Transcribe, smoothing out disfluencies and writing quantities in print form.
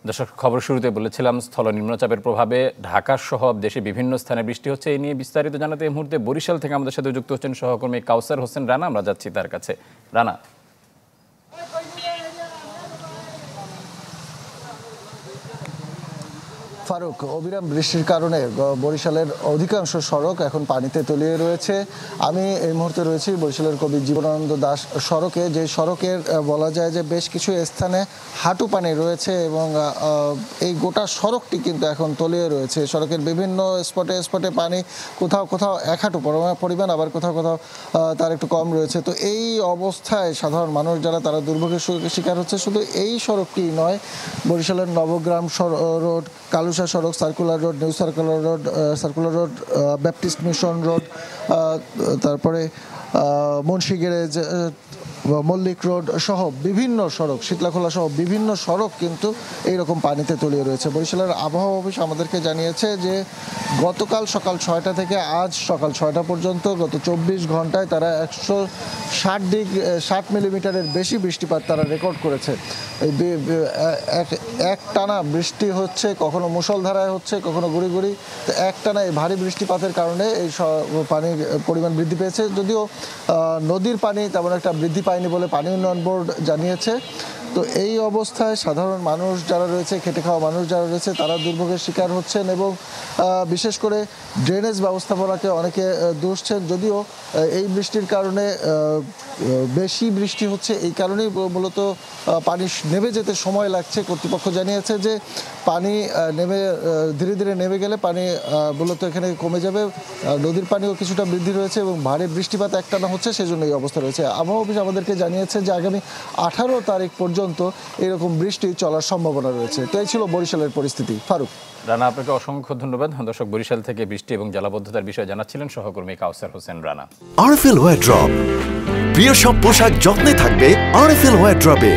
দর্শক, খবর শুরুতে বলেছিলাম স্থল নিম্নচাপের প্রভাবে ঢাকা সহ দেশে বিভিন্ন স্থানে বৃষ্টি হচ্ছে। এই নিয়ে বিস্তারিত জানাতে এই মুহূর্তে বরিশাল থেকে আমাদের সাথে যুক্ত হচ্ছেন সহকর্মী কাউসার হোসেন রানা। আমরা যাচ্ছি তার কাছে। রানা, ফারুক, অবিরাম বৃষ্টির কারণে বরিশালের অধিকাংশ সড়ক এখন পানিতে তলিয়ে রয়েছে। আমি এই মুহূর্তে রয়েছি বরিশালের কবি জীবনানন্দ দাশ সড়কে, যে সড়কের বলা যায় যে বেশ কিছু স্থানে হাঁটু পানি রয়েছে এবং এই গোটা সড়কটি কিন্তু এখন তলিয়ে রয়েছে। সড়কের বিভিন্ন স্পটে স্পটে পানি, কোথাও কোথাও এক হাঁটু পরিমাণ, আবার কোথাও কোথাও তার একটু কম রয়েছে। তো এই অবস্থায় সাধারণ মানুষ যারা, তারা দুর্ভোগের শিকার হচ্ছে। শুধু এই সড়কটি নয়, বরিশালের নবগ্রাম রোড, কালুশা সড়ক, circular road, new circular road, Baptist mission road, তারপরে মুন্সি গ্যারেজ, মল্লিক রোড সহ বিভিন্ন সড়ক, শীতলাখোলা সহ বিভিন্ন সড়ক কিন্তু এইরকম পানিতে তলিয়ে রয়েছে। বরিশালের আবহাওয়া অফিস আমাদেরকে জানিয়েছে যে গতকাল সকাল 6টা থেকে আজ সকাল 6টা পর্যন্ত গত 24 ঘন্টায় তারা 160 মিলিমিটারের বেশি বৃষ্টিপাত তারা রেকর্ড করেছে। এই একটানা বৃষ্টি হচ্ছে, কখনো মুষলধারায় হচ্ছে, কখনো গুড়ি গুড়ি। তো একটানা এই ভারী বৃষ্টিপাতের কারণে এই পানির পরিমাণ বৃদ্ধি পেয়েছে। যদিও নদীর পানি তেমন একটা বৃদ্ধি পায়নি বলে পানি উন্নয়ন বোর্ড জানিয়েছে। তো এই অবস্থায় সাধারণ মানুষ যারা রয়েছে, খেটে খাওয়া মানুষ যারা রয়েছে, তারা দুর্ভোগের শিকার হচ্ছেন এবং বিশেষ করে ড্রেনেজ ব্যবস্থাপনাকে অনেকে দুষছেন। যদিও এই বৃষ্টির কারণে বেশি বৃষ্টি হচ্ছে, এই কারণেই মূলত পানি নেমে যেতে সময় লাগছে। কর্তৃপক্ষ জানিয়েছে যে পানি ধীরে ধীরে নেমে গেলে পানি মূলত এখানে কমে যাবে। নদীর পানিও কিছুটা বৃদ্ধি রয়েছে এবং ভারী বৃষ্টিপাত একটানা হচ্ছে, সেজন্য এই অবস্থা রয়েছে। আবহাওয়া অফিস আমাদেরকে জানিয়েছে যে আগামী 18 তারিখ পর্যন্ত এরকম বৃষ্টি চলার সম্ভাবনা রয়েছে। তো এই ছিল বরিশালের পরিস্থিতি। ফারুক। রানা, আপনাকে অসংখ্য ধন্যবাদ। দর্শক, বরিশাল থেকে বৃষ্টি এবং জলাবদ্ধতার বিষয়ে জানাচ্ছিলেন সহকর্মী কাউসার হোসেন রানা। আরএফএল ওয়ারড্রপ, প্রিয় সব পোশাক যত্নে থাকবে আরএফএল ওয়ারড্রপে।